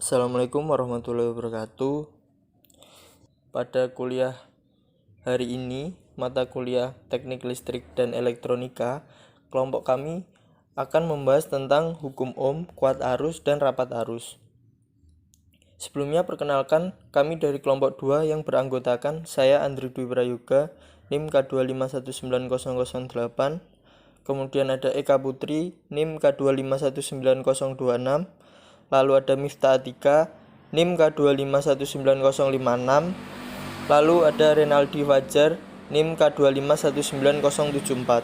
Assalamualaikum warahmatullahi wabarakatuh. Pada kuliah hari ini, mata kuliah Teknik Listrik dan Elektronika, kelompok kami akan membahas tentang hukum ohm, kuat arus, dan rapat arus. Sebelumnya perkenalkan, kami dari kelompok 2 yang beranggotakan saya Andri Dwi Prayoga, NIM K2519008, kemudian ada Eka Putri, NIM K2519026, lalu ada Miftah Atika, NIM K2519056, lalu ada Renaldi Fajar, NIM K2519074.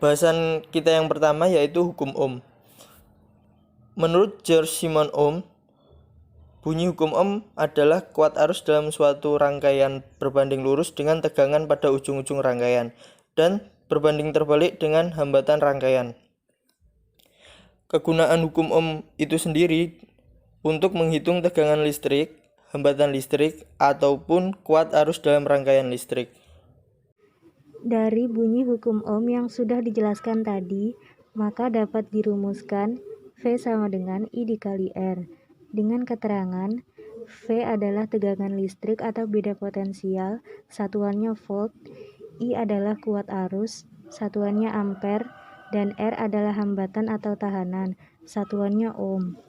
Bahasan kita yang pertama yaitu hukum ohm. Menurut George Simon Ohm, bunyi hukum ohm adalah kuat arus dalam suatu rangkaian berbanding lurus dengan tegangan pada ujung-ujung rangkaian dan berbanding terbalik dengan hambatan rangkaian. Kegunaan hukum ohm itu sendiri untuk menghitung tegangan listrik, hambatan listrik, ataupun kuat arus dalam rangkaian listrik. Dari bunyi hukum ohm yang sudah dijelaskan tadi, maka dapat dirumuskan V sama dengan I dikali R. Dengan keterangan, V adalah tegangan listrik atau beda potensial, satuannya volt, I adalah kuat arus, satuannya ampere, dan R adalah hambatan atau tahanan, satuannya ohm.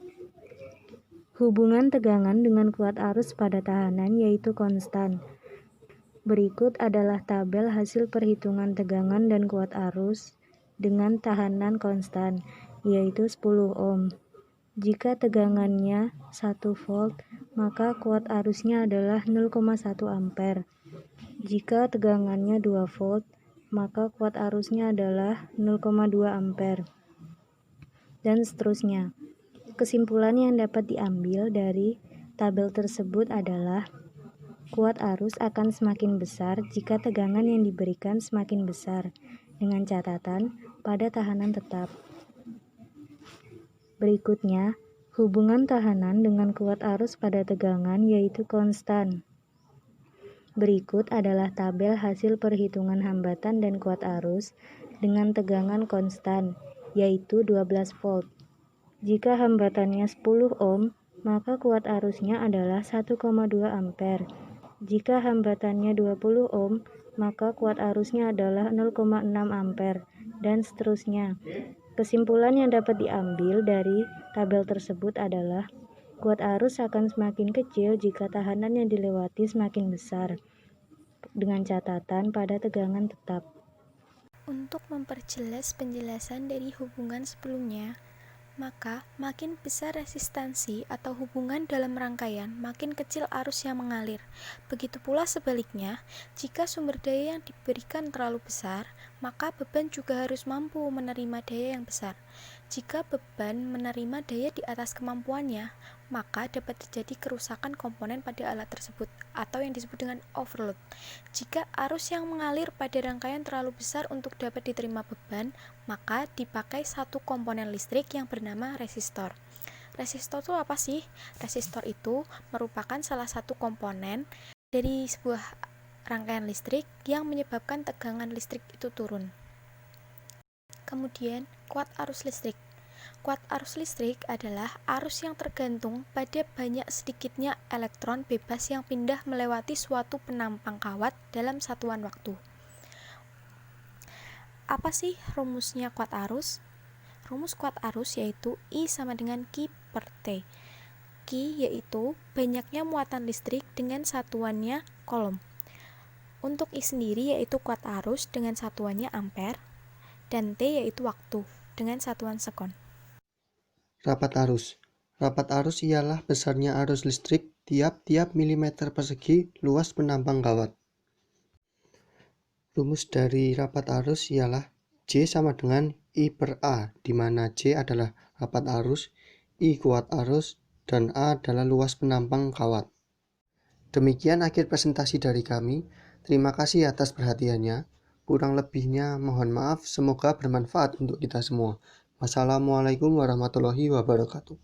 Hubungan tegangan dengan kuat arus pada tahanan yaitu konstan. Berikut adalah tabel hasil perhitungan tegangan dan kuat arus dengan tahanan konstan, yaitu 10 ohm. Jika tegangannya 1 volt, maka kuat arusnya adalah 0,1 ampere. Jika tegangannya 2 volt, maka kuat arusnya adalah 0,2 ampere. Dan seterusnya. Kesimpulan yang dapat diambil dari tabel tersebut adalah kuat arus akan semakin besar jika tegangan yang diberikan semakin besar, dengan catatan pada tahanan tetap. Berikutnya, hubungan tahanan dengan kuat arus pada tegangan yaitu konstan. Berikut adalah tabel hasil perhitungan hambatan dan kuat arus dengan tegangan konstan, yaitu 12 volt. Jika hambatannya 10 ohm, maka kuat arusnya adalah 1,2 ampere. Jika hambatannya 20 ohm, maka kuat arusnya adalah 0,6 ampere, dan seterusnya. Kesimpulan yang dapat diambil dari tabel tersebut adalah kuat arus akan semakin kecil jika tahanan yang dilewati semakin besar, dengan catatan pada tegangan tetap. Untuk memperjelas penjelasan dari hubungan sebelumnya, maka makin besar resistansi atau hubungan dalam rangkaian, makin kecil arus yang mengalir. Begitu pula sebaliknya, jika sumber daya yang diberikan terlalu besar, maka beban juga harus mampu menerima daya yang besar. Jika beban menerima daya di atas kemampuannya, maka dapat terjadi kerusakan komponen pada alat tersebut, atau yang disebut dengan overload. Jika arus yang mengalir pada rangkaian terlalu besar untuk dapat diterima beban, maka dipakai satu komponen listrik yang bernama resistor. Resistor itu apa sih? Resistor itu merupakan salah satu komponen dari sebuah rangkaian listrik yang menyebabkan tegangan listrik itu turun. Kemudian, kuat arus listrik. Kuat arus listrik adalah arus yang tergantung pada banyak sedikitnya elektron bebas yang pindah melewati suatu penampang kawat dalam satuan waktu. Apa sih rumusnya kuat arus? Rumus kuat arus yaitu I sama dengan Q per T. Q yaitu banyaknya muatan listrik dengan satuannya kolom. Untuk I sendiri yaitu kuat arus dengan satuannya ampere, dan T yaitu waktu dengan satuan sekon. Rapat arus. Rapat arus ialah besarnya arus listrik tiap-tiap milimeter persegi luas penampang kawat. Rumus dari rapat arus ialah J sama dengan I per A, di mana J adalah rapat arus, I kuat arus, dan A adalah luas penampang kawat. Demikian akhir presentasi dari kami. Terima kasih atas perhatiannya. Kurang lebihnya mohon maaf, semoga bermanfaat untuk kita semua. Wassalamualaikum warahmatullahi wabarakatuh.